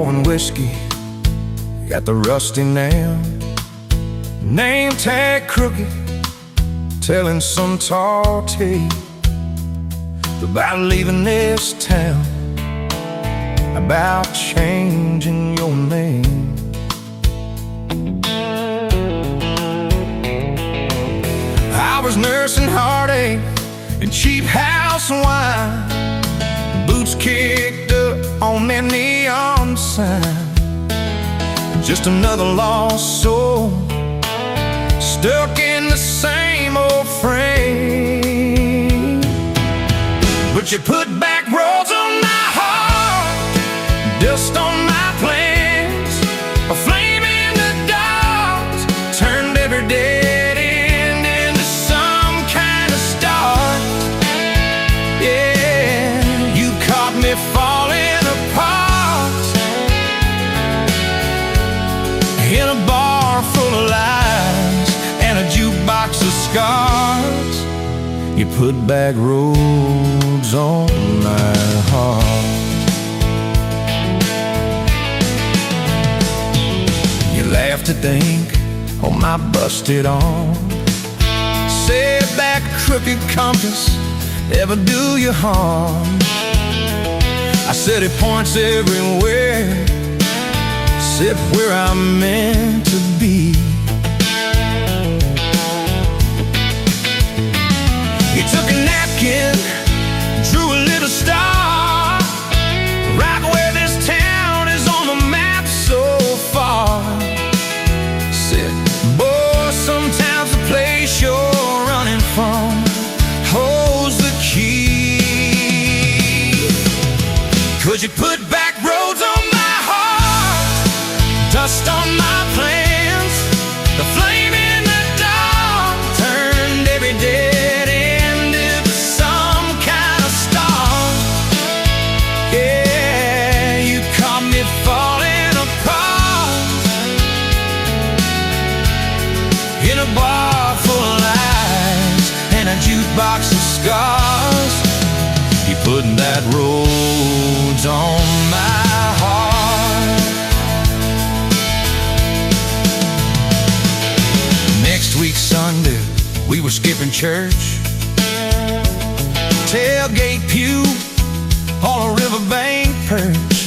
pouring whiskey at the rusty nail. Name tag crooked, telling some tall tale about leaving this town, about changing your name. I was nursing heartache and cheap house wine, boots kicked up on that neon sign. Just another lost soul, stuck in the same old frame. But you put back roads on my heart, dust on my plans, a flame in the dark, turned every dead end into some kind of start. Yeah, you caught me falling apart in a bar full of lies and a jukebox of scars. You put back roads on my heart. You laughed to think on my busted arm, said that crooked compass ever do you harm. I said it points everywhere, except where I'm meant to be. You took a napkin, drew a little star, right where this town is on the map so far. Said, boy, sometimes the place you're running from holds the key. Could you put back roads on my heart, dust on my plans, the flame in the dark, turned every dead end into some kind of star. Yeah, you caught me falling apart in a bar full of lies and a jukebox of scars. You put that roads on my heart. Next week Sunday, we were skipping church, tailgate pew on a riverbank perch,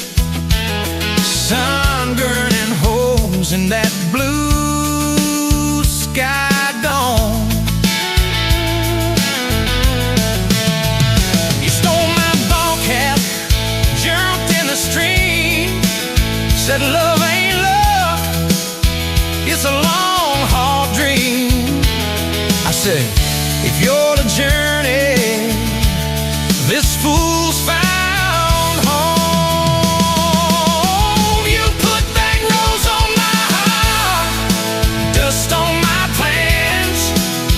sun burning holes in that blue sky dawn. You stole my ball cap, jumped in the stream, said love ain't love, it's a long haul dream. I said, if you're the journey, this fool's found home. You put back roads on my heart, dust on my plans,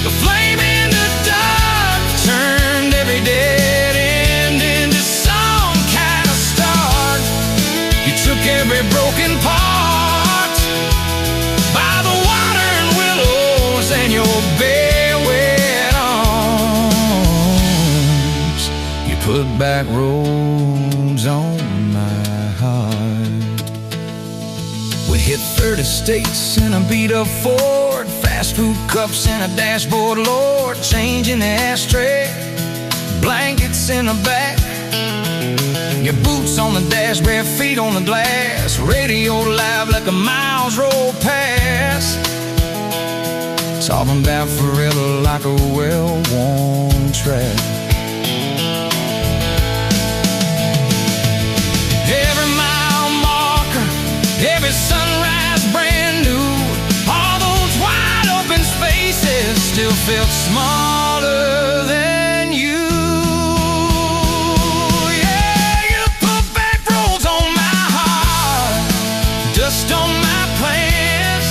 the flame in the dark, turned every dead end into some kind of start. You took every broken part by the water and willows and your bare wet arms. You put back roads on my heart. We hit 30 states in a beat-up Ford, fast food cups in a dashboard, Lord, changing the ashtray, blankets in the back, your boots on the dash, bare feet on the glass, radio live like a miles roll past, talking about forever like a well-worn track. Every mile marker, every sunrise brand new, all those wide open spaces still felt smaller than you. Yeah, you put back roads on my heart, dust on my plans,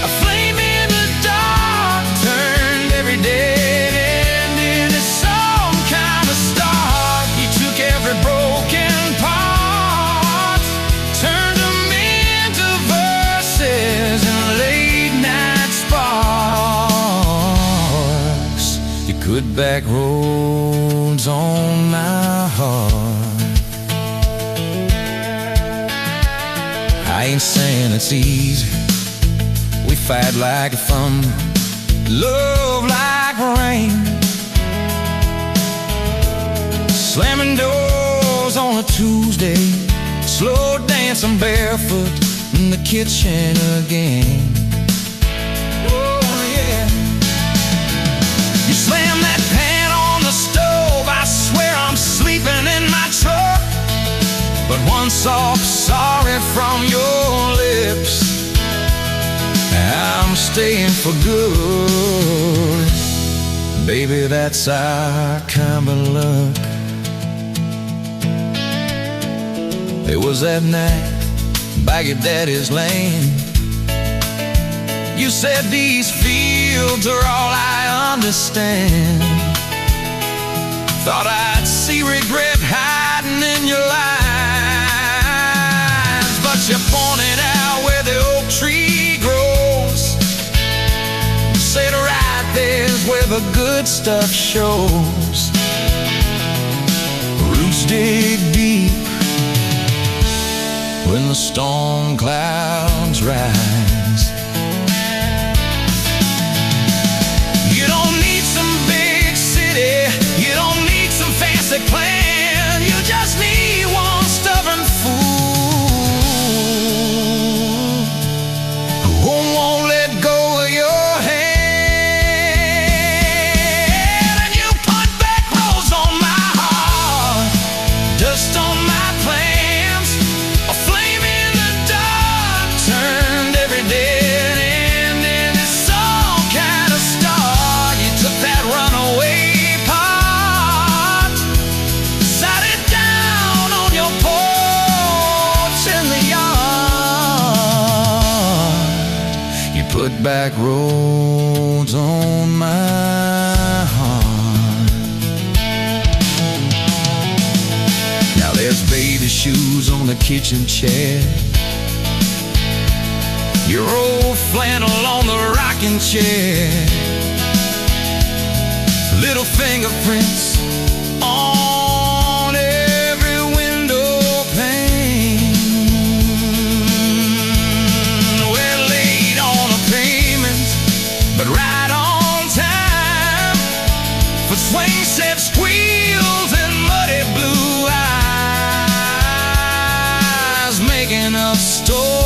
a flame in the dark, turned every dead end into some kind of start. You took every broken part, turned them into verses and late night sparks. You put back roads on my heart. I ain't saying it's easy. We fight like thunder, love like rain, slamming doors on a Tuesday, slow dancing barefoot in the kitchen again. Oh yeah. You slam that pan on the stove, I swear I'm sleeping in my truck. But one soft sorry from your lips, I'm staying for good. Baby, that's our kind of luck. It was that night by your daddy's land. You said these fields are all I understand. Thought I'd see regret hiding in your eyes, but you pointed out where the oak tree grows. Said right there's where the good stuff shows. Roots dig deep when the storm clouds rise. You don't need some big city, you don't need some fancy plan. You just need one stubborn fool who won't let go of your hand. And you put back roads on my heart, dust on my plans, a flame in the dark turned every dead end into some kind of star. You took that runaway part, sat it down on your porch in the yard. You put back roads on my heart. Now there's baby shoes on the kitchen chair, your old flannel on the rocking chair, little fingerprints on every window pane. We're late on a payment, but right on time for swing set squeals and muddy blue eyes, making up stories.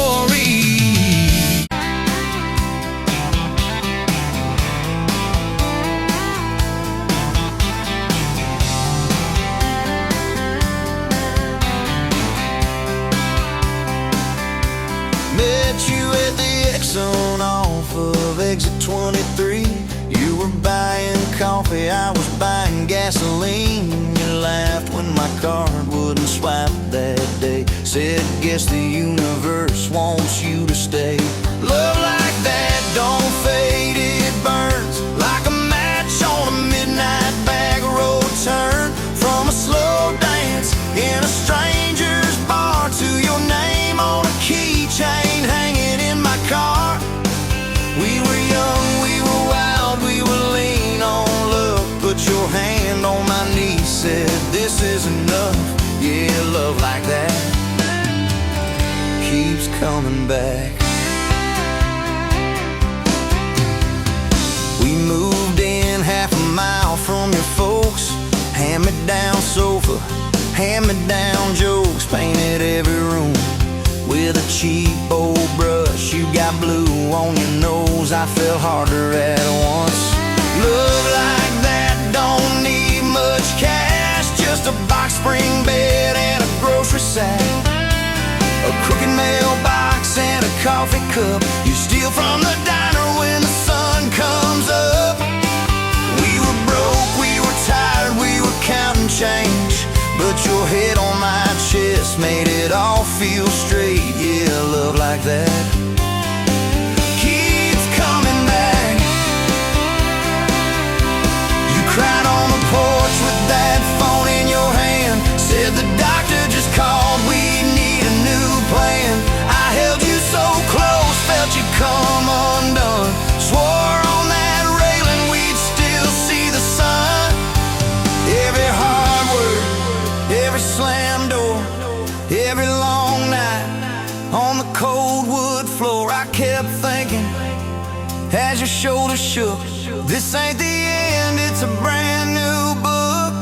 Met you at the Exxon off of exit 23. You were buying coffee, I was buying gasoline. You laughed when my card wouldn't swipe that day. Said, guess the universe wants you to stay. Love like that don't fade, it burns like a match on a midnight back road turn. From a slow dance in a stranger's bar to your name on a keychain hanging in my car. We were young, we were wild, we were lean on love. Put your hand on my knee, said this is enough. Yeah, love like that keeps coming back. We moved in half a mile from your folks. Hand-me-down sofa, hand-me-down jokes. Painted every room with a cheap old brush. You got blue on your nose, I fell harder at once. Love like that don't need much cash, just a box spring bed and a grocery sack, a crooked mailbox and a coffee cup. You steal from the diner when the sun comes up. We were broke, we were tired, we were counting change, but your head on my chest made it all feel straight. Yeah, love like that keeps coming back. You cried on the porch with that phone in your hand. Said the doctor just called, we need a new plan. I held you so close, felt you come undone. Swore on that railing we'd still see the sun. Every hard word, every slam door, every long night on the cold shoulders shook. This ain't the end, it's a brand new book.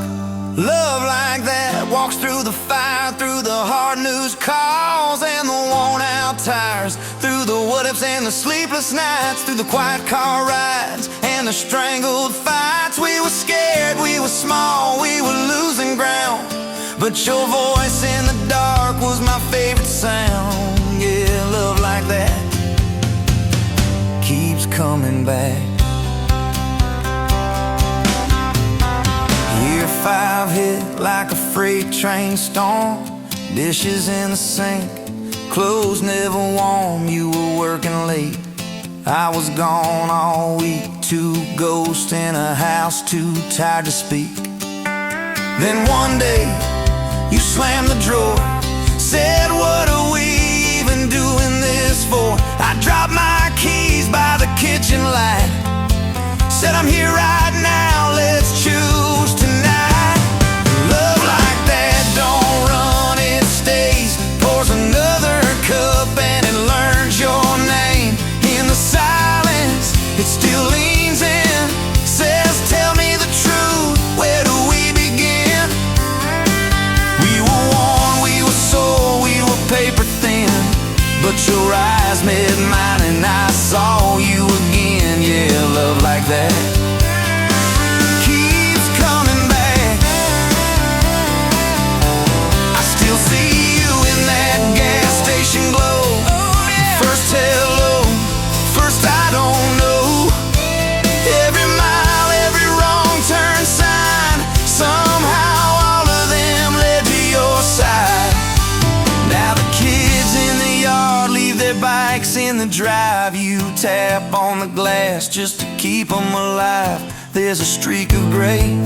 Love like that walks through the fire, through the hard news calls and the worn out tires, through the what ifs and the sleepless nights, through the quiet car rides and the strangled fights. We were scared, we were small, we were losing ground, but your voice in the dark was my favorite sound. Yeah, love like that keeps coming back. Year 5 hit like a freight train storm. Dishes in the sink, clothes never warm. You were working late, I was gone all week. 2 ghosts in a house, too tired to speak. Then one day you slammed the drawer, said, what are we even doing this for? I dropped my keys by the kitchen light, said, I'm here right now, let's choose tonight. Love like that don't run, it stays. Pours another cup and it learns your name. In the silence, it still leans in, says, tell me the truth, where do we begin? We were worn, we were sore, we were paper thin, but your eyes met mine and I saw you again. Yeah, love like that keeps coming back. I still see you in that gas station glow. First hello, first I don't know. Every mile, every wrong turn sign, somehow all of them led to your side. Now the kids in the yard leave their bikes in the drive. You tap on the glass just to keep them alive. There's a streak of gray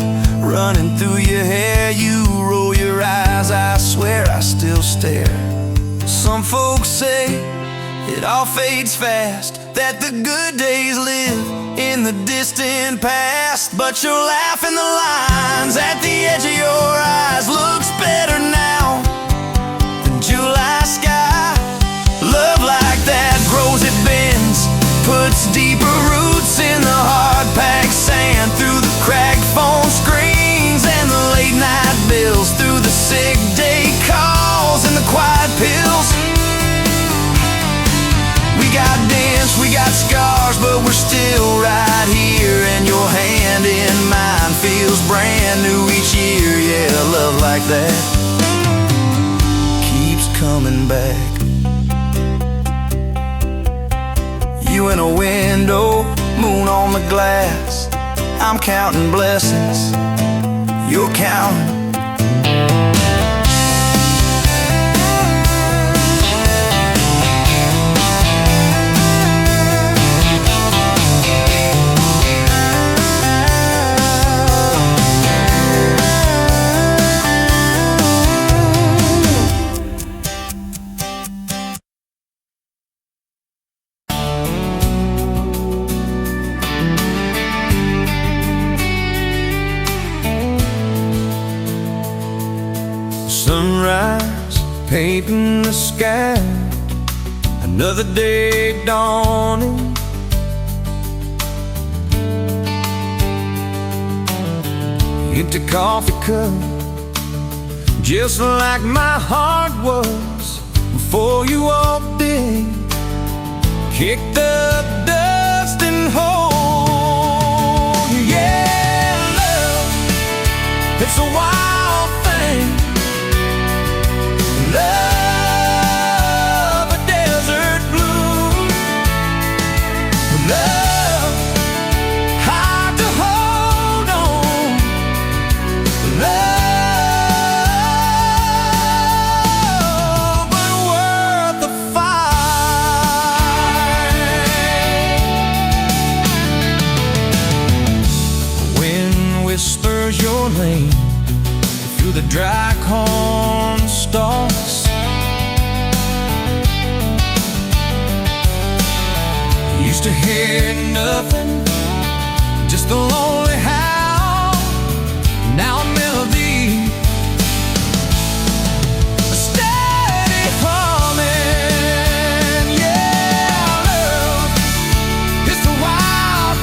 running through your hair. You roll your eyes, I swear I still stare. Some folks say it all fades fast, that the good days live in the distant past. But your laugh in the lines at the edge of your eyes looks better now than July sky. Love like that grows, it bends, puts deeper roots in the hard-packed sand, through the cracked phone screens and the late night bills, through the sick day calls and the quiet pills. We got dents, we got scars, but we're still right here, and your hand in mine feels brand new each year. Yeah, love like that keeps coming back. You in a window, moon on the glass. I'm counting blessings, you're counting. Sunrise, painting the sky, another day dawning. Empty coffee cup, just like my heart was before you walked in. Kick the dust and hold you. Yeah, love, it's a wild thing. Love, a desert bloom. Love, hard to hold on. Love, but worth the fight. Wind whispers your name through the dry corn stalks. Used to hear nothing, just a lonely howl. Now a melody, a steady humming. Yeah, love, it's the wild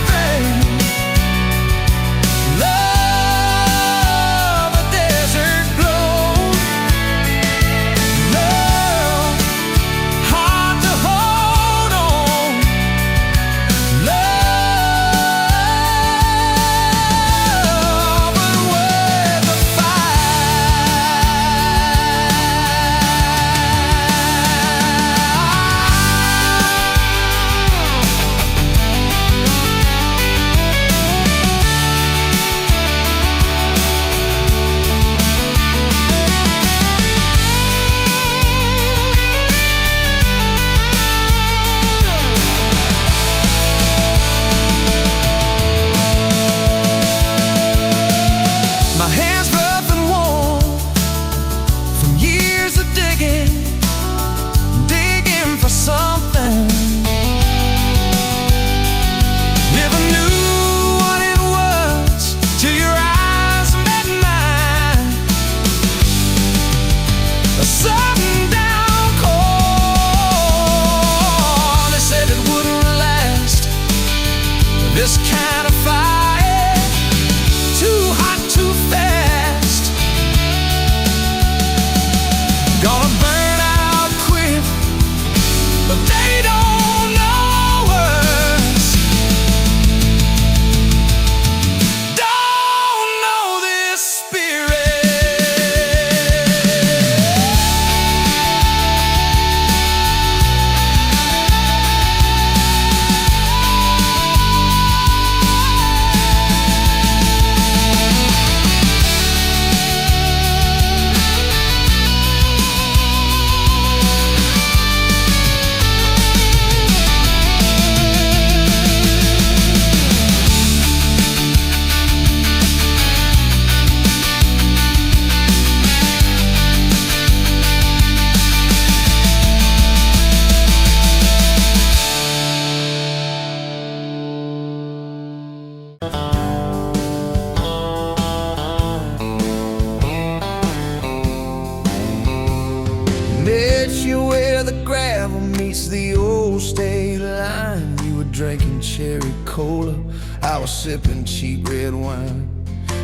state line. You were drinking cherry cola, I was sipping cheap red wine.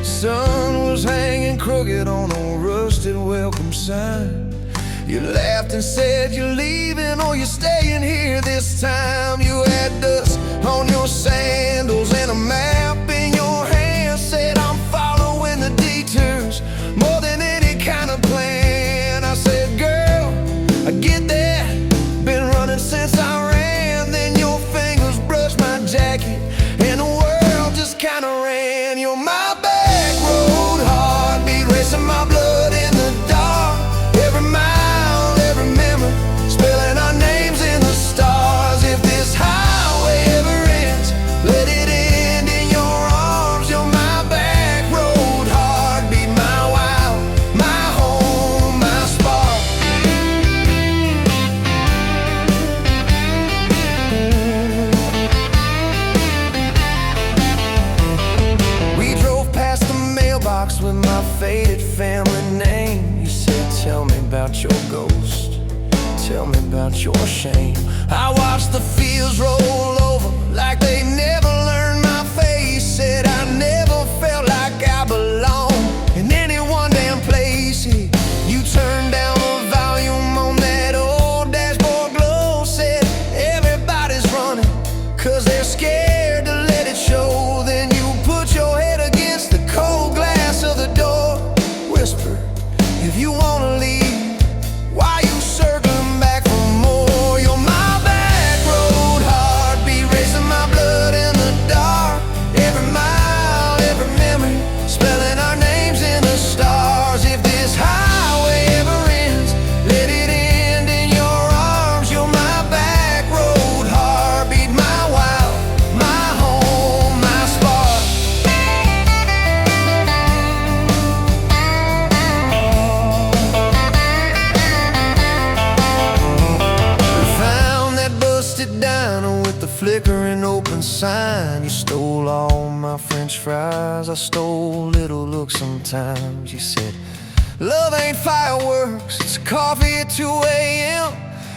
Sun was hanging crooked on a rusted welcome sign. You laughed and said you're leaving or you're staying here this time. You had dust on your sandals and a map in your hand. Said I'm following the detours more than any kind of plan. I said, girl, I get that, been running since I ran. Then your fingers brushed my jacket and the world just kinda ran. You're my back road heartbeat, racing my blood in the dark. Every mile, every memory, spelling our names in the stars. If this highway ever ends, let it end in your arms. You're my back road heartbeat, my wow, my home, my spark. We drove past the mailbox with my faded family name. You said, tell me about your ghost, tell me about your shame. I watched the fields roll over like they never learned my face. Said I never felt like I belonged in any one damn place. You turned down the volume on that old dashboard glow. Said everybody's running 'cause they're scared to let it show. Then you put your head against the cold glass of the door. Whisper, if you wanna leave, why you circling back for more? You're my back road heartbeat, racing my blood in the dark. Every mile, every memory, spelling our names in the stars. If this highway ever ends, let it end in your arms. You're my back road heartbeat, my wow, my home, my spark. We found that busted diner with the flickering open sign. You stole all my French fries, I stole little looks sometimes. You said, love ain't fireworks, it's coffee at 2 a.m.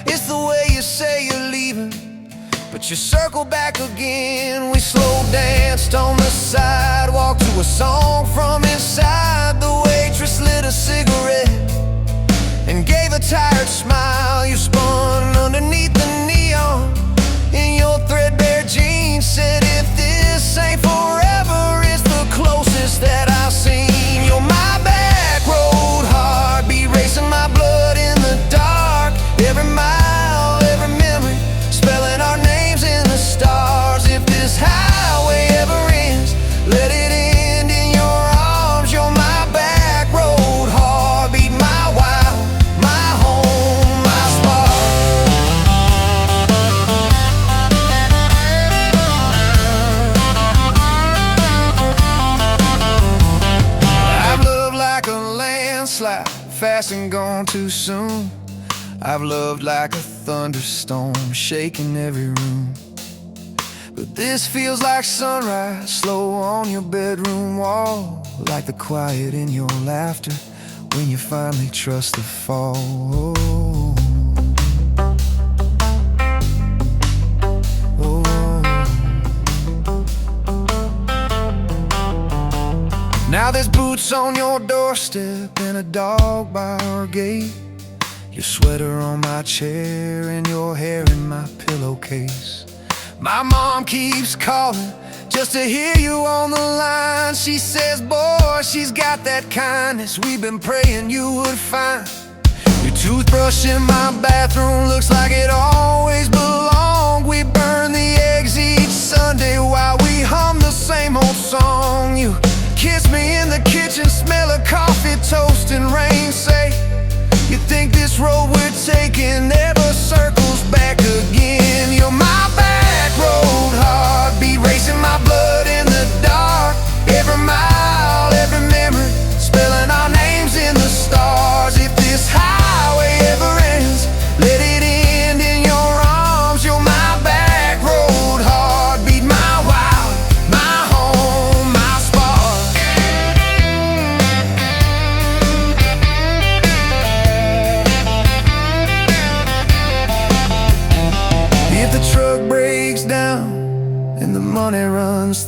It's the way you say you're leaving, but you circle back again. We slow danced on the sidewalk to a song from inside. The waitress lit a cigarette and gave a tired smile. You spun underneath the neon in your threadbare jeans. Said if this ain't forever, it's the closest that I've seen. You're my back road heartbeat, racing my blood in the dark. Every mile, every memory, spelling our names in the stars. If this highway ever ends, let it end in your arms. You're my back road heartbeat, my wow, my home, my spark. I've loved like a landslide, fast and gone too soon. I've loved like a thunderstorm, shaking every room. But this feels like sunrise, slow on your bedroom wall. Like the quiet in your laughter when you finally trust the fall. Now there's boots on your doorstep and a dog by our gate. Your sweater on my chair and your hair in my pillowcase. My mom keeps calling just to hear you on the line. She says, boy, she's got that kindness we've been praying you would find. Your toothbrush in my bathroom looks like it always belonged. We burn the eggs each Sunday while we hum the same old song. You kiss me in the kitchen, smell of coffee, toast and rain. Say, you think this road we're taking never circles back again. You're my back road heartbeat, racing my blood in the dark. Every mile, every memory, spelling our names in the stars. If this highway ever ends, let it end in your arms. You're my back road heartbeat, my wow, my home, my spark.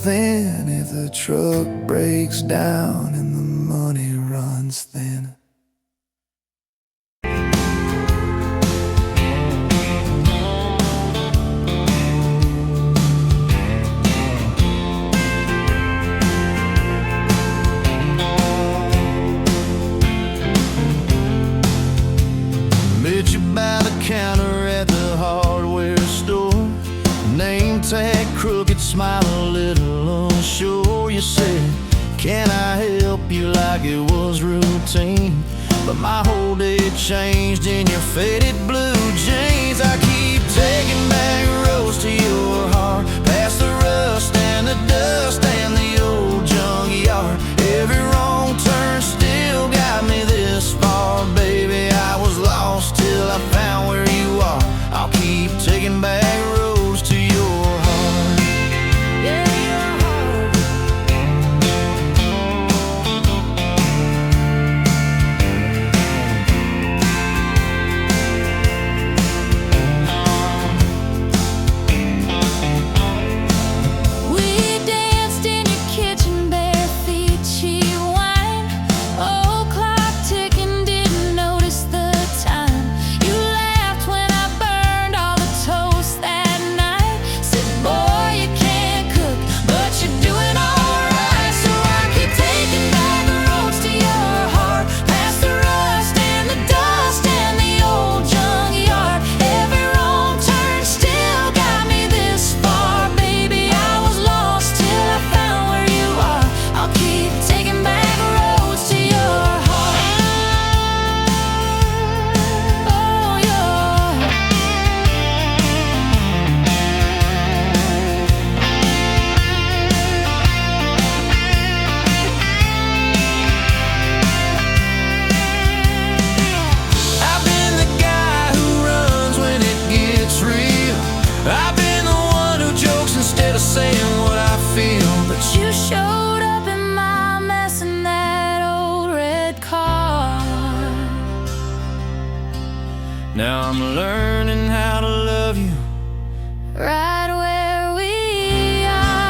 thin if the truck breaks down and the money runs thin. Met you by the counter at the hardware store. Name tag crooked, smile a little unsure. You said, can I help you, like it was routine? But my whole day changed in your faded blue jeans. I keep taking back roads to your heart, past the rust and the dust and the old junkyard. Every wrong turn still got me this far, baby. I was lost till I found where you are. I'll keep taking back roads to your heart. Yeah, your heart. We danced in your kitchen, bare feet, cheap wine. Old clock ticking, didn't notice the time. You laughed when I burned all the toast that night. Said, boy, you can't cook, but you're doing alright. So I keep taking back the roads to your heart, past the rust and the dust and the old junkyard. Every wrong turn still got me this far, baby. I was lost till I found where you are. I'll keep taking back roads to your heart. Oh, your I've been the guy who runs when it gets real. I've been the one who jokes instead of saying what I feel. But you showed up in my mess in that old red car. Now I'm learning how to love you right where we are.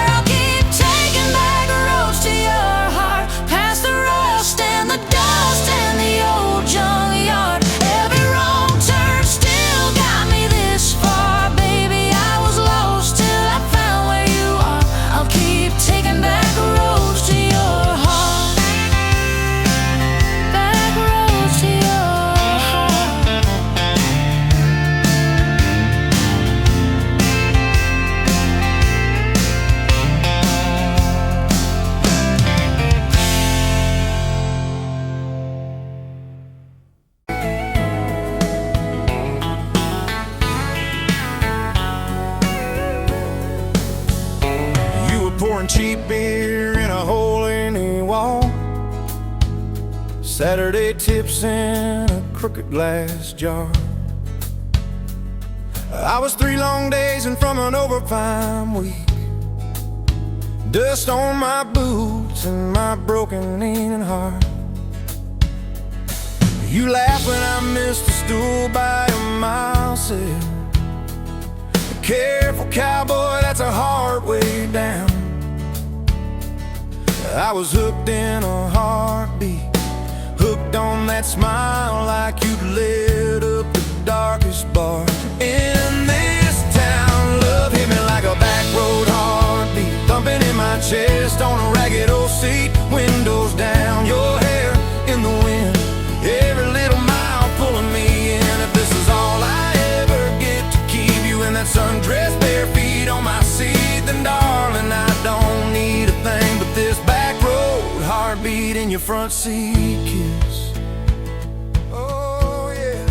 I'll keep taking back roads to your heart, past the rust and the dust and the old junkyard. Every wrong turn still got me this far, baby. I was lost till I found where you are. I'll keep taking back roads to your heart, back roads to your heart. You were pouring cheap beer in a hole in the wall, Saturday tips in a crooked glass jar. I was 3 long days and from an overtime week, dust on my boots and my broken aching heart. You laughed when I missed a stool by a mile, said, careful cowboy, that's a hard way down. I was hooked in a heartbeat, hooked on that smile, like you'd lit up the darkest bar in this town. Love hit me like a back road heartbeat, thumping in my chest on a ragged old seat. Windows down, your hair in the wind, every little mile pulling me in. If this is all I ever get to keep you in that sundress, bare feet on my seat, then darling, I don't need a thing but this back road heartbeat in your front seat kiss. Oh yeah.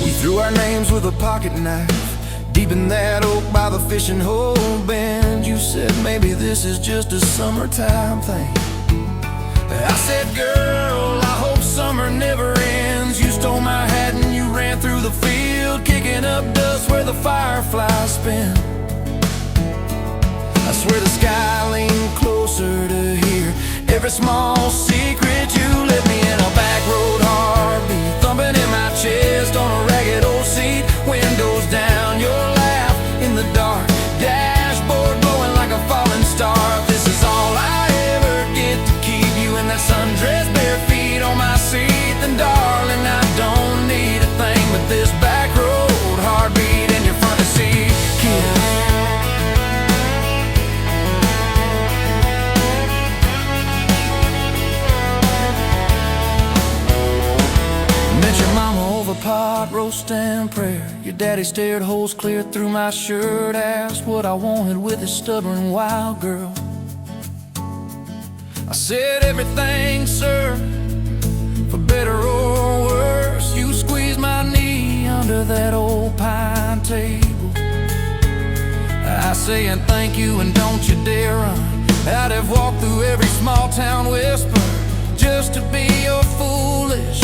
We threw our names with a pocket knife deep in that oak by the fishing hole bend. You said maybe this is just a summertime thing. I said, girl, I hope summer never ends. You stole my hat and you ran through the field, kicking up dust where the fireflies spin. I swear the sky leaned closer to hear every small secret. You let me in a back road heartbeat, thumping in my chest on a ragged old seat. Windows down, your laugh toast and prayer. Your daddy stared holes clear through my shirt, asked what I wanted with his stubborn wild girl. I said everything, sir, for better or worse. You squeezed my knee under that old pine table. I say and thank you and don't you dare run. I'd have walked through every small town whisper just to be your foolish,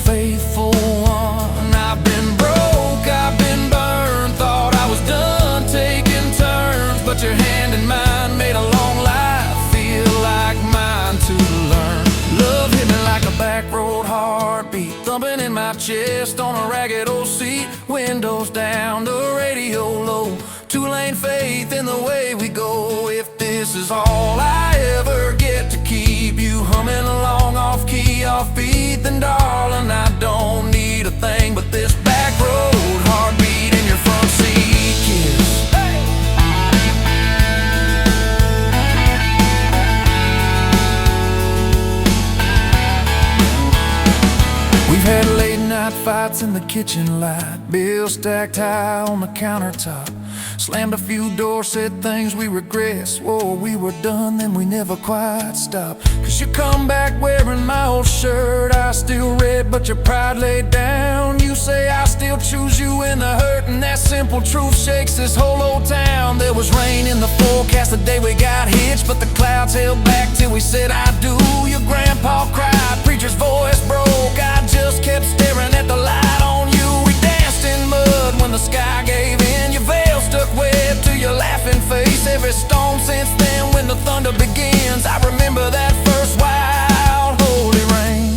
faithful one. I've been broke, I've been burned, thought I was done taking turns, but your hand in mine made a long life feel like mine to learn. Love hit me like a back road heartbeat, thumping in my chest on a ragged old seat. Windows down, the radio low, two-lane faith in the way we go. If this is all I ever get to keep you humming along off key, off beat, then darling, I don't need a thing but this back road heartbeat in your front seat kiss. Hey! We've had late night fights in the kitchen light, bills stacked high on the countertop. Slammed a few doors, said things we regret. Swore we were done, then we never quite stopped. Cause you come back wearing my old shirt, I still red, but your pride laid down. You say I still choose you in the hurt, and that simple truth shakes this whole old town. There was rain in the forecast the day we got hitched, but the clouds held back till we said I do. Your grandpa cried, preacher's voice broke, I just kept staring at the light on you. We danced in mud when the sky gave in, your veil stuck wet to your laughing face. Every storm since then when the thunder begins, I remember that first wild holy rain.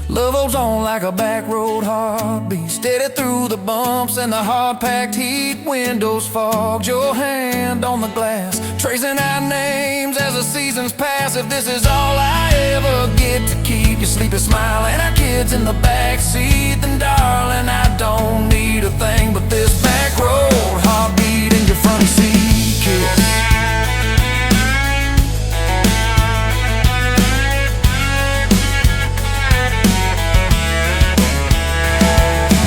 Love holds on like a back road heartbeat, steady through the bumps and the hard-packed heat. Windows fogged, your hand on the glass, tracing our names as the seasons pass. If this is all I ever get to keep you sleeping, smiling, our kids in the backseat, then darling, I don't need a thing but this back road heartbeat in your front seat kiss.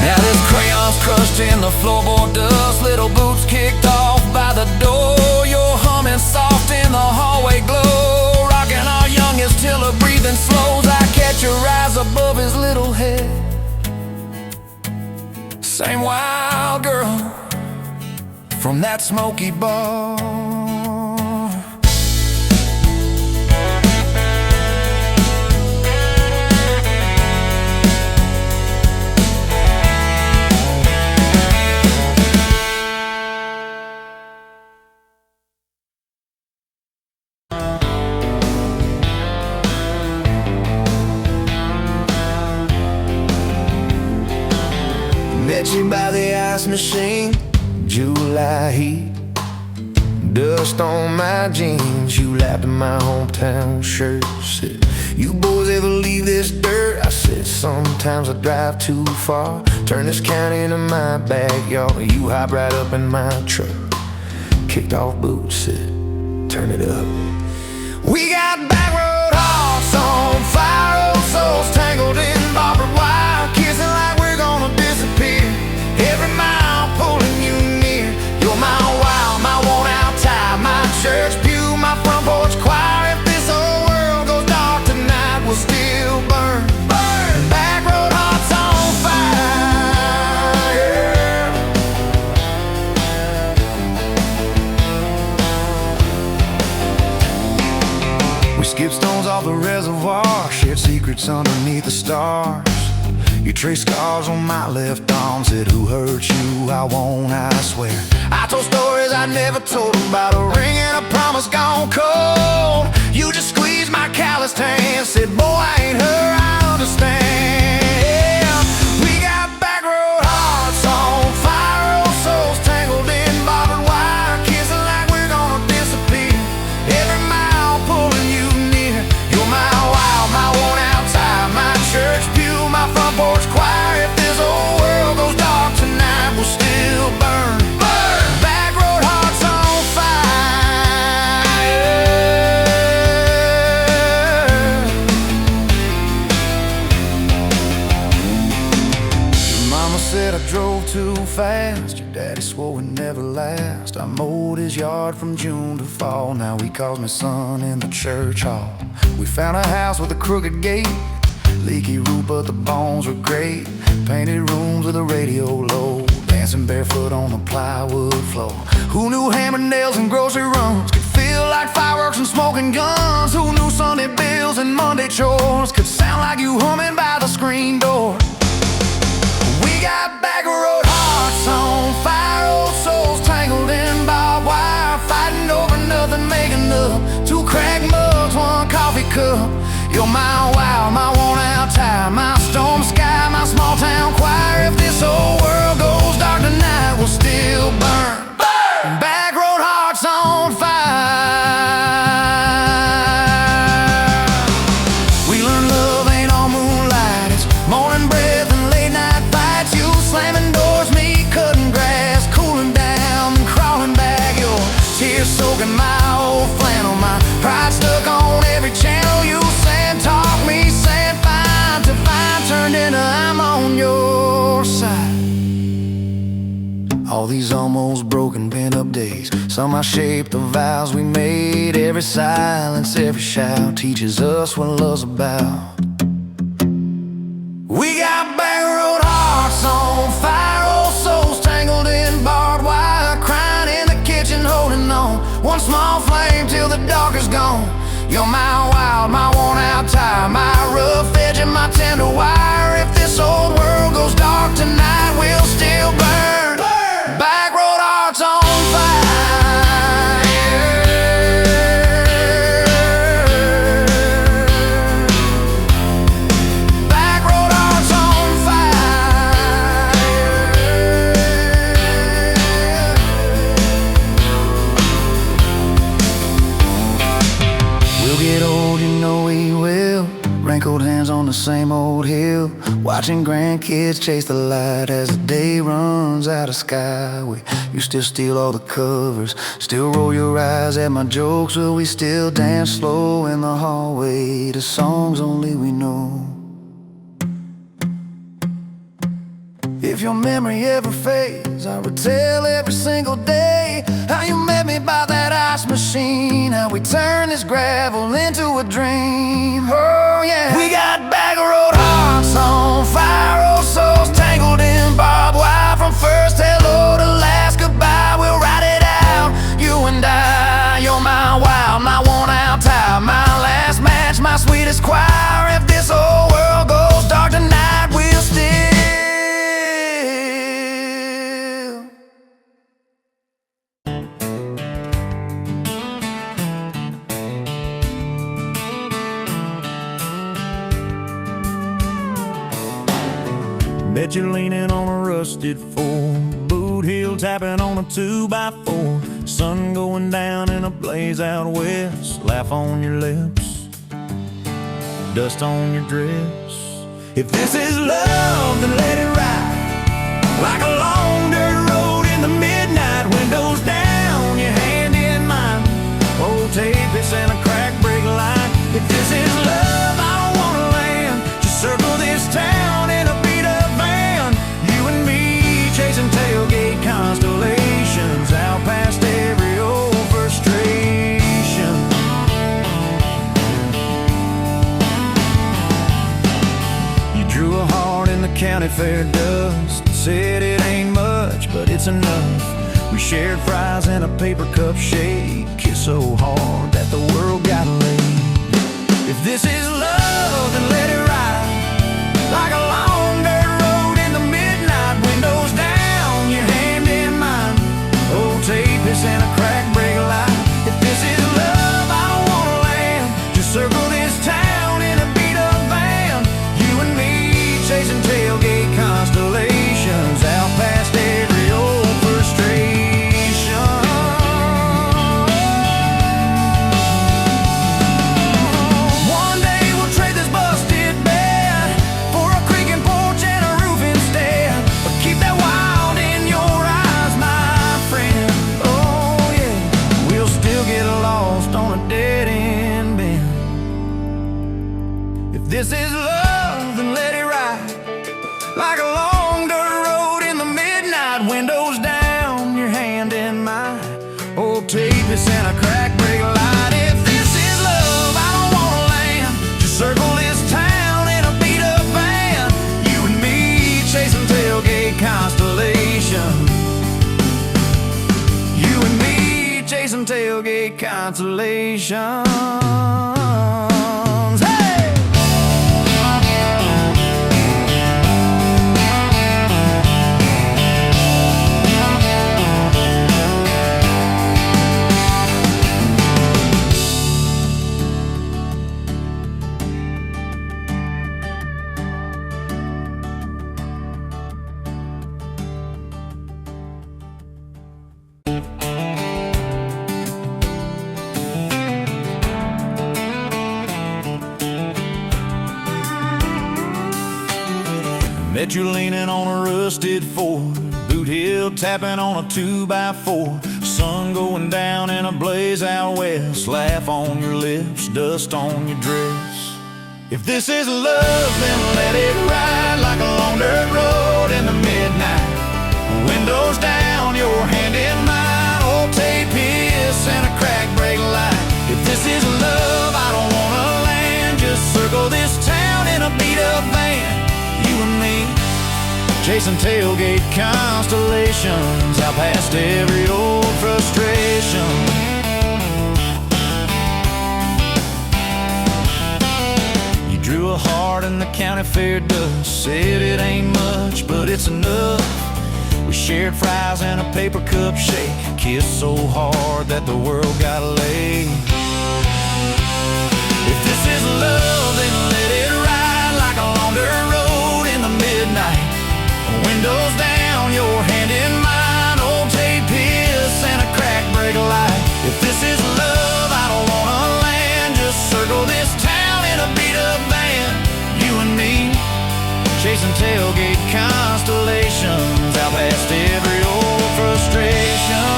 Now this crayon's crushed in the floorboard dust, little boots kicked off by the door. You're humming soft in the hallway glow, rocking our youngest till her breathing slows. I catch your eyes above his little head, same wild girl from that smoky bar. Met you by the ice machine, July heat, dust on my jeans. You laughed at my hometown shirt, said, you boys ever leave this dirt? I said, sometimes I drive too far, turn this county into my backyard. You hop right up in my truck, kicked off boots, said, turn it up. We got back road hearts on fire, old souls tangled in barbed wire, kissing like we're gonna disappear. Every mile pulling you near. You're my wild, my worn out tie, my church pew, my front porch choir. If this whole world goes dark tonight, we'll still burn. Burn! Back road hearts on fire. We skip stones off the reservoir, shared secrets underneath the stars. You traced scars on my left arm, said who hurt you, I won't, I swear. I told stories I never told about a ring and a promise gone cold. You just squeezed my calloused hand, said boy I ain't her, I understand. We got back road hearts on fire, old souls tangled in barbed wire, kissing like we're gonna disappear. Every mile pulling you near. You're my wild, my worn out tie, my church pew, my front porch choir. If this whole world goes dark tonight, we'll still burn. Burn! Back road hearts on fire. mowed his yard from June to fall. Now he calls me son in the church hall. We found a house with a crooked gate, leaky roof but the bones were great. Painted rooms with a radio low, dancing barefoot on the plywood floor. Who knew hammered nails and grocery runs could feel like fireworks and smoking guns? Who knew Sunday bills and Monday chores could sound like you humming by the screen door? We got back road hearts on fire, old souls tangled in barbed wire, fighting over nothing, making up two cracked mugs, one coffee cup. You're my wow, my worn-out tire, my storm sky, my small-town choir. If this whole world goes dark tonight, we'll still burn. Burn! Back road hearts on fire. We learned love ain't all moonlight, it's morning breath and late-night fights. You slamming doors, me cutting grass, cooling down and crawling back. Your tears soaking my old flannel, my pride stuck on every channel. You talk me, saying fine to fine turned into I'm on your side. All these almost broken pent-up days, somehow shaped the vows we made. Every silence, every shout teaches us what love's about. We got back road hearts on fire, old souls tangled in barbed wire, crying in the kitchen, holding on one small flame till the dark is gone. You're my wild, my worn-out tire, my rough edge and my tender wire. If this old world goes dark tonight, we'll still burn. Burn! Back road hearts on fire. Back road hearts on fire. We'll get old, you know we will. Wrinkled hands on the same old hill, watching grandkids chase the light as the day runs out of sky. You still steal all the covers, still roll your eyes at my jokes. Will we still dance slow in the hallway to songs only we know? If your memory ever fades, I retell every single day how you met me by that ice machine, how we turned this gravel into a dream. Oh yeah, we got back road hearts on fire, old souls tangled in barbed wire. From first hello to last goodbye, we'll ride it out, you and I. You're my wild, my worn-out tire, my last match, my sweetest choir. If this whole world goes dark tonight, we'll still bet you're leaning on a rusted four, boot heel tapping on a 2x4. Sun going down in a blaze out west, laugh on your lips, dust on your dress. If this is love, then let it ride like a long dirt road in the midnight. Windows down, your hand in mine, old tape, it's in a crack brake line. If this is love, I don't wanna land, just circle this town in a beat-up van. You and me chasing tailgate constellations, out past every old frustration. You drew a heart in the county fair dust, said it ain't much, but it's enough. We shared fries in a paper cup shade, kissed so hard that the world got laid. If this is love, then let it ride like a long dirt road in the midnight. Windows down, your hand in mine, old tape, it's in a crack brake light. If this is love, I don't wanna land, just circle this town in a beat-up van. You and me chasing tailgate constellations, out past every old frustration. One day we'll trade this busted bed for a creaking porch and a roof instead. But keep that wild in your eyes, my friend. Oh yeah, we'll still get lost on a dead-end bend. If this is love, then let it ride like a long dirt road in the midnight. Windows down, your hand in mine, tapists and a crack brake light. If this is love, I don't wanna land. Just circle this town in a beat up van. You and me chasing tailgate constellations. You and me chasing tailgate constellations. Met you leaning on a rusted Ford, boot heel tapping on a 2x4. Sun going down in a blaze out west, laugh on your lips, dust on your dress. If this is love, then let it ride like a long dirt road in the midnight. Windows down, your hand in mine, old tape hiss and a crack brake light. If this is love, I don't wanna land. Just circle this town in a beat up van. You and me chasing tailgate constellations, out past every old frustration. You drew a heart in the county fair dust, said it ain't much, but it's enough. We shared fries and a paper cup shake, kissed so hard that the world got laid. If this is love, then let it ride like a long dirt road in the midnight. Windows down, your hand in mine, old tape hiss and a crack brake light. If this is love, I don't wanna land. Just circle this town in a beat up van. You and me chasing tailgate constellations, out past every old frustration.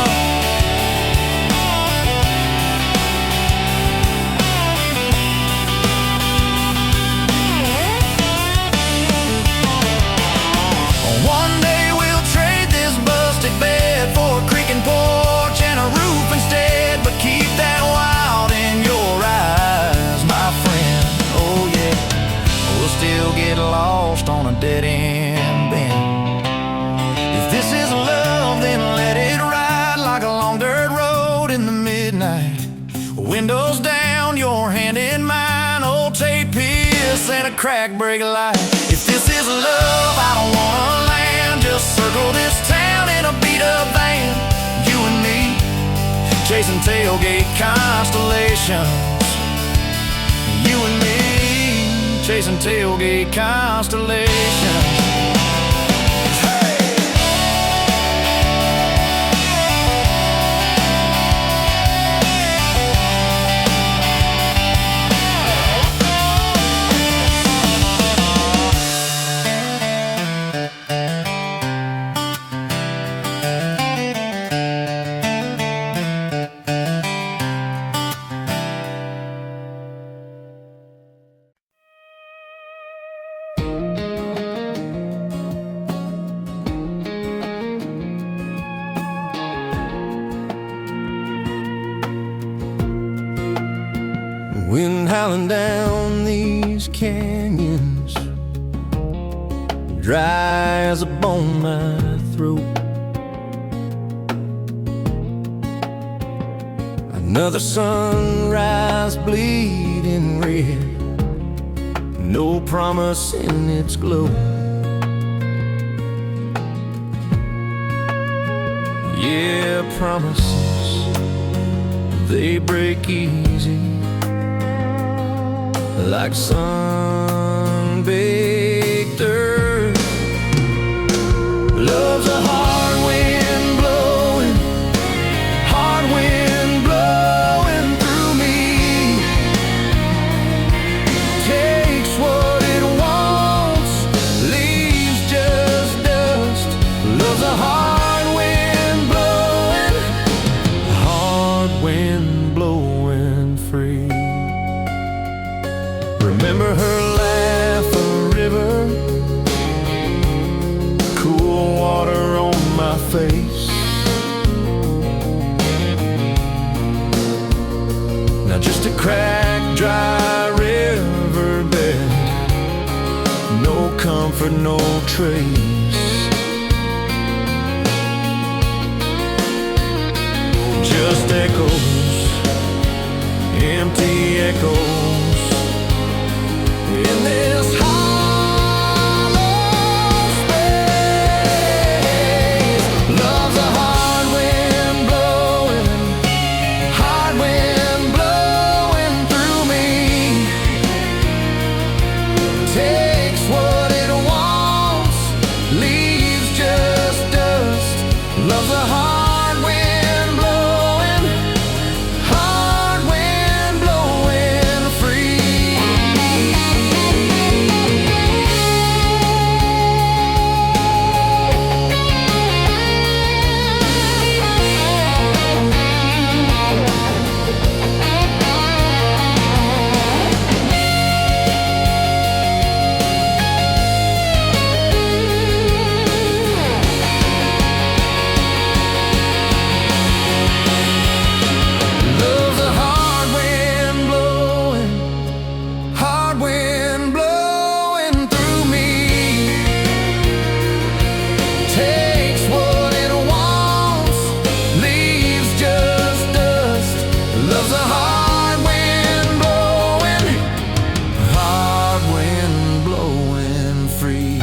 One day we'll trade this busted bed for a creaking porch and a roof instead. But keep that wild in your eyes, my friend. Oh yeah, we'll still get lost on a dead end bend. If this is love, then let it ride like a long dirt road in the midnight. Windows down, your hand in mine, old tape hiss and a crack brake light. If this is love, I don't wanna land. Just circle this town in a beat up van. You and me chasing tailgate constellations. You and me chasing tailgate constellations. Wind howling down these canyons, dry as a bone my throat. Another sunrise bleeding red, no promise in its glow. Yeah, promises, they break easy, like sun-baked earth. Love's a hard wind blowing, hard wind blowing through me. Takes what it wants, leaves just dust. Love's a hard wind blowing free. Remember her laugh, a river, cool water on my face. not just a cracked, dry riverbed. No comfort, no trace, just echoes, empty echoes in this hollow space. Love's a hard wind blowing, hard wind blowing through me. Takes what it wants, leaves just dust. Love's a hard wind blowing, hard wind blowing free. Love's a hard wind blowing, hard wind blowing through me. Takes what it wants, leaves just dust. Love's a hard wind blowing free.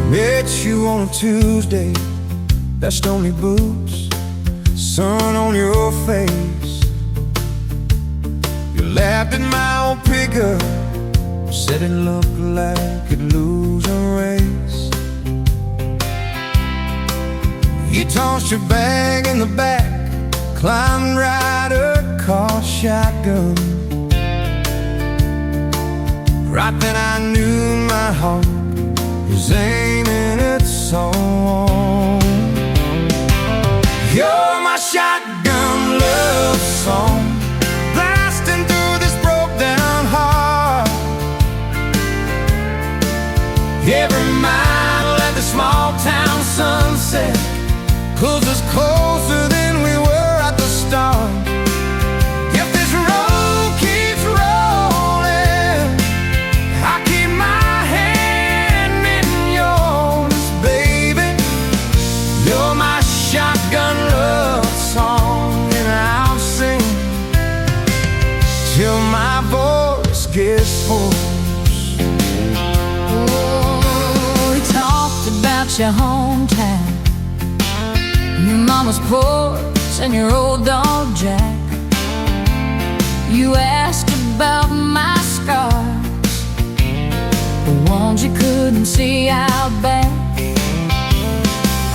Met you on a Tuesday, best only boots, sun on your face. You laughed at my old pickup, said it looked like it'd lose a race. You tossed your bag in the back, climbed right across shotgun. Right then I knew my heart is aiming its own. You're my shotgun love song, blasting through this broke down heart. Every mile at the small town sunset pulls us closer than we were at the start. If this road keeps rolling, I keep my hand in yours, baby. You're my shotgun love song, and I'll sing till my voice gets hoarse. Oh, we talked about your hometown, your mama's porch and your old dog Jack. You asked about my scars, the ones you couldn't see out back.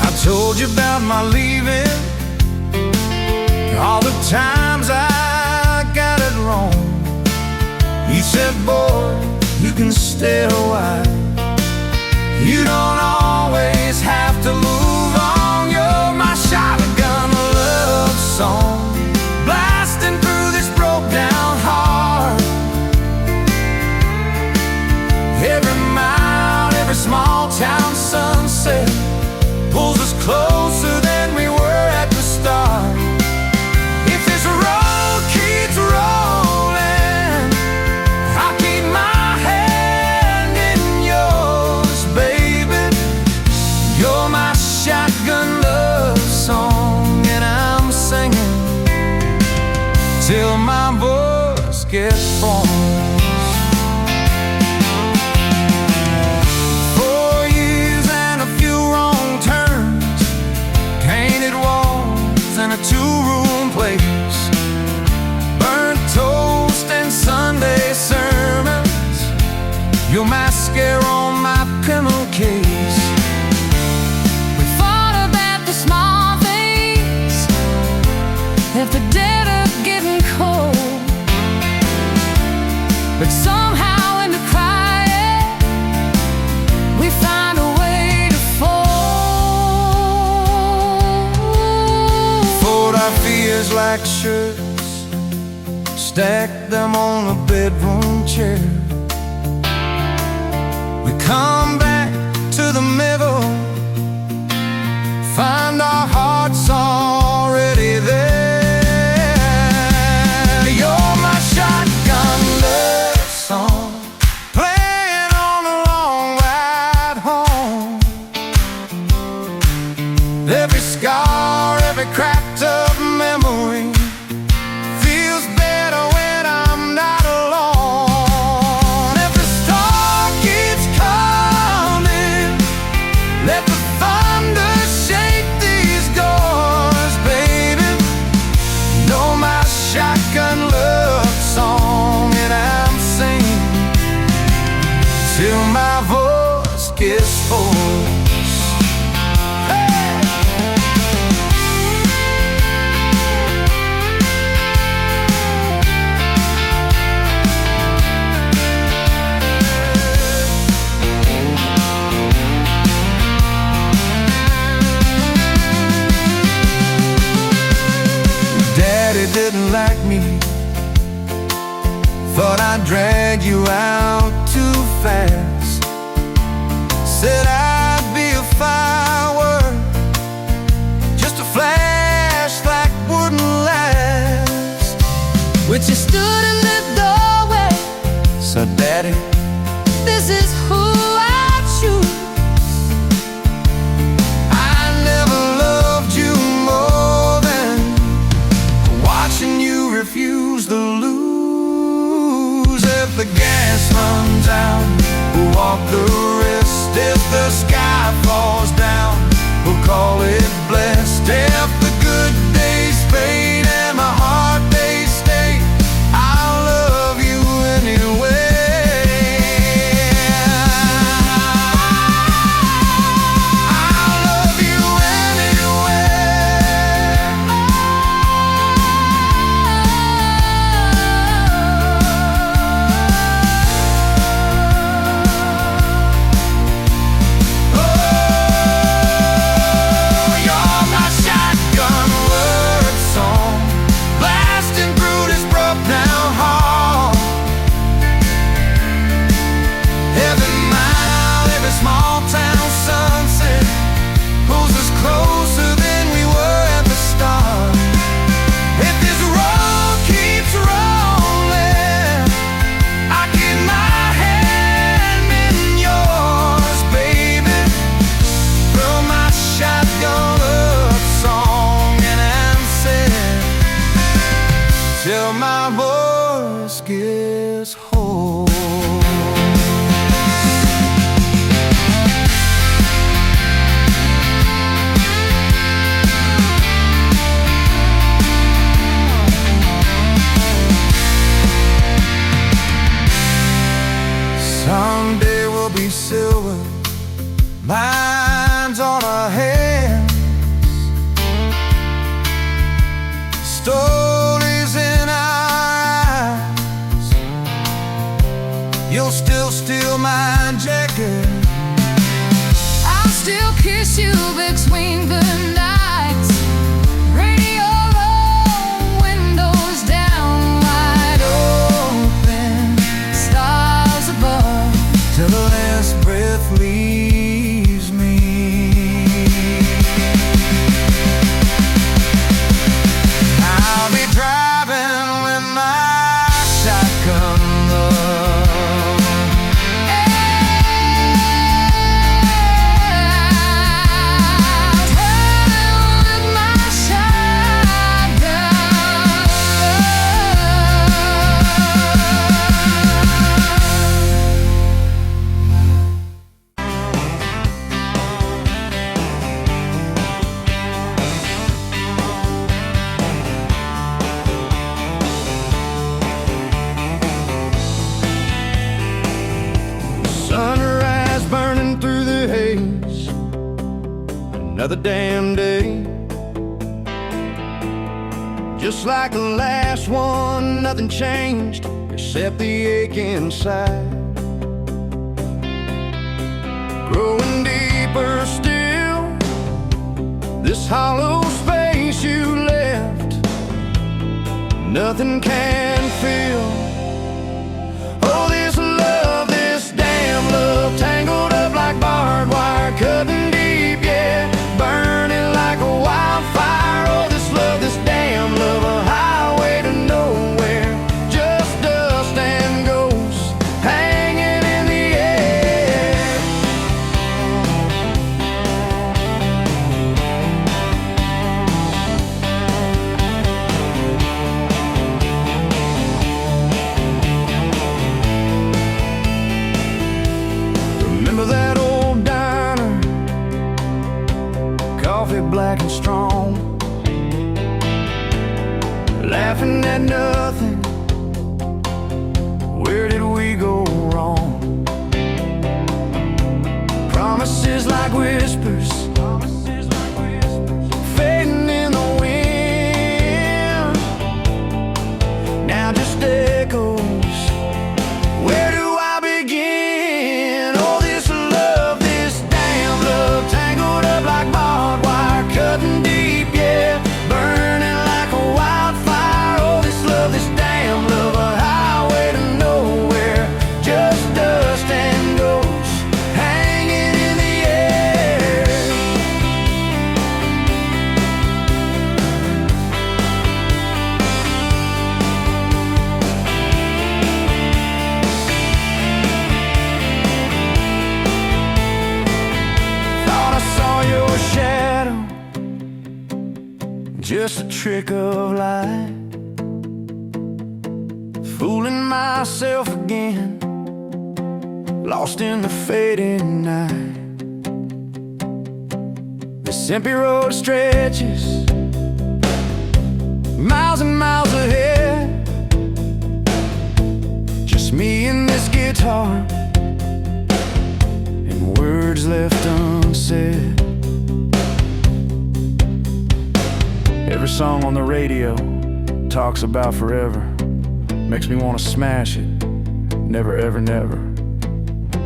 I told you about my leaving, all the times I got it wrong. You said, boy, you can stay a while, you don't always have to move on. You're my shotgun love song, blasting through this broke down heart. Every mile, every small town sunset pulls us closer than we were at the start. If this road keeps rolling, I'll keep my hand in yours, baby. You're my shotgun love song, and I'm singing till my voice gets hoarse. 4 years and a few wrong case. We fought about the small things, left the dead of getting cold. But somehow in the crying, we find a way to fold. Fold our fears like shirts, stack them on a bedroom chair. We come back to the middle, find our hearts already there. You're my shotgun love song, playing on a long ride home. Every scar, every cracked up memory feels better when I'm not alone. If the storm keeps coming, let the thunder shake these doors, baby. Know my shotgun love song, and I'm singing till my voice gets hoarse. Daddy didn't like me, thought I'd drag you out too fast. Said I'd be a firework, just a flash like wouldn't last. But you stood in the doorway, So Daddy, this is who I choose. I never loved you more than watching you refuse to lose. If the gas runs out, we'll walk the rest. If the sky falls down, we'll call it blessed. If the good days fade and my heart they stay, I'll love you anyway. I'll love you anyway. Oh, you're my shotgun word song, blasting through this broke down hall. Every mile, every small town sunset pulls us closer than we were at the start. If this road keeps rolling, I keep my hand in yours, baby. Throw my shotgun love song and answer till my voice gets hoarse. Someday we'll be silver, lines on our hands, stories in our eyes. You'll still steal my jacket, I'll still kiss you between the nights. Radio low, windows down, wide open, stars above. till the last breath leaves me. I'll be driving with my shotgun love. I'll turn another damn day. Just like the last one, nothing changed except the ache inside. Growing deeper still, this hollow space you left, nothing can fill. Oh, this love, this damn love, tangled up like barbed wire, cutting deep, yeah, burning like a wildfire. Oh, this love, this damn love, a highway to nowhere, just dust and ghosts hanging in the air. Remember that old diner, coffee black and strong, laughing at nothing. Where did we go wrong? Promises like whispers, fading in the wind, now just echoes. Where do I begin? Oh, this love, this damn love, tangled up like barbed wire, cutting deep, yeah, burning like a wildfire. Oh, this love, this damn love, a highway to nowhere, just dust and ghosts hanging in the air. Thought I saw your shadow, just a trick of light, fooling myself again, lost in the fading night. This empty road stretches miles and miles ahead, just me and this guitar, and words left unsaid. Every song on the radio talks about forever, makes me want to smash it, never ever never.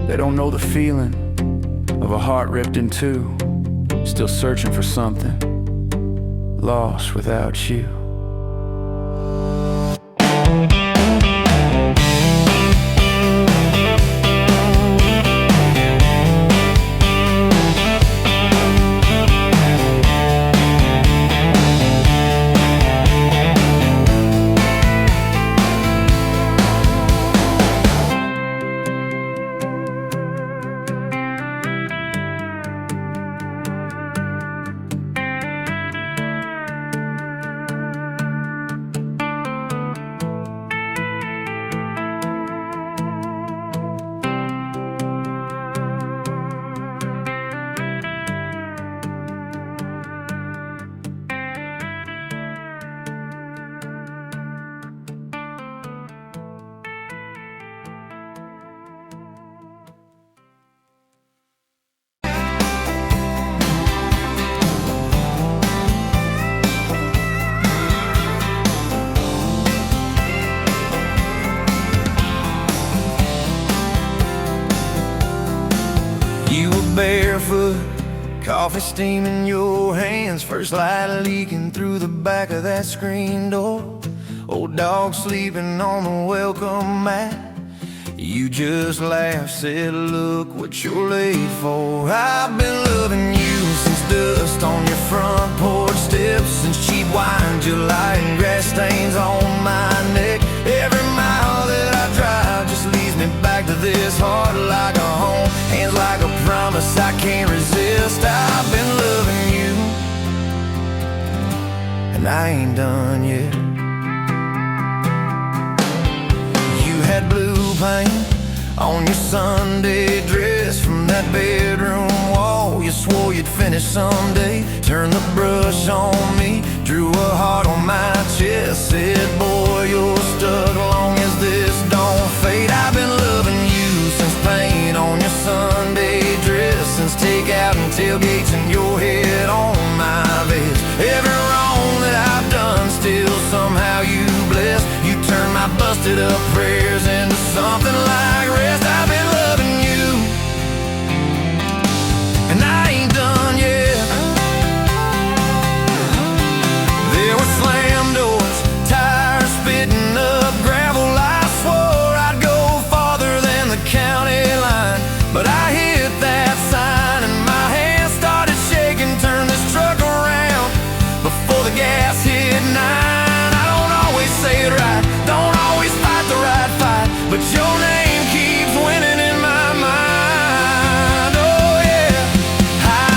They don't know the feeling of a heart ripped in two, still searching for something, lost without you. You were barefoot, coffee steam in your hands, first light leaking through the back of that screen door, old dog sleeping on the welcome mat. You just laughed, said, look what you're late for. I've been loving you since dust on your front porch steps, since cheap wine, July, and grass stains on my neck. Every mile that I drive just leads me back to this heart like a home, hands like a promise I can't resist. I've been loving you, and I ain't done yet. You had blue paint on your Sunday dress from that bedroom wall. You swore you'd finish someday. Turned the brush on me, drew a heart on my chest, said, boy, you're stuck long as this don't fade. I've been loving you since paint on your Sunday dress, since takeout and tailgates in your head prayers into something like rest. I've been loving you, and I ain't done yet. There were slam doors, tires spitting up gravel. I swore I'd go farther than the county line, but I hit that sign and my hands started shaking. Turn this truck around before the gas hit 9. I don't always say it right, don't always fight the right fight, but your name keeps winning in my mind. Oh yeah,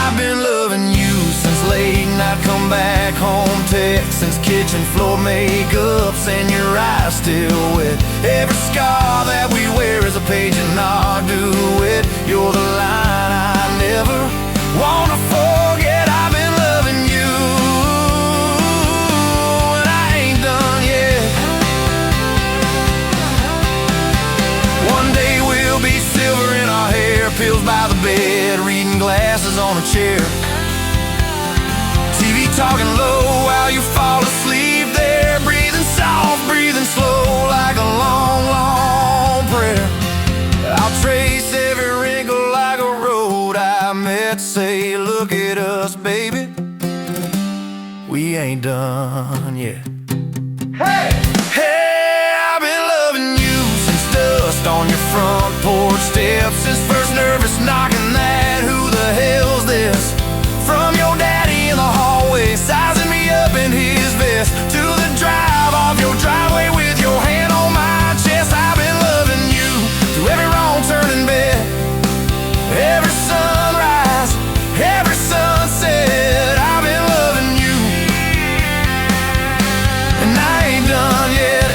I've been loving you since late night come back home text, since kitchen floor makeups and your eyes still wet. Every scar that we wear is a page in our duet. You're the line I never wanna forget. I've been loving you, and I ain't done yet. One day we'll be silver in our hair, pills by the bed, reading glasses on a chair, TV talking low while you fall asleep there, breathing soft, breathing slow like a long, long prayer. I'll trace every wrinkle like a road I met. Say, look at us, baby, we ain't done yet. Hey, hey, I've been loving you since dust on your front porch steps, since first nervous knocking that who the hell's this, from your daddy in the hallway sizing me up in his vest, to the drive off your driveway with your hand on my chest. I've been loving you through every wrong turn in bed, every sunrise, every sunset. I've been loving you, and I ain't done yet.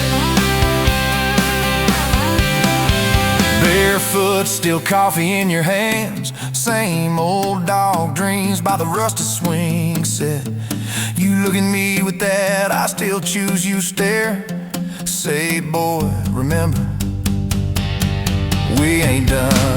Barefoot, still coffee in your hands, same old dog dreams by the rusted swing set. You look at me with that I still choose you stare. Say, boy, remember, we ain't done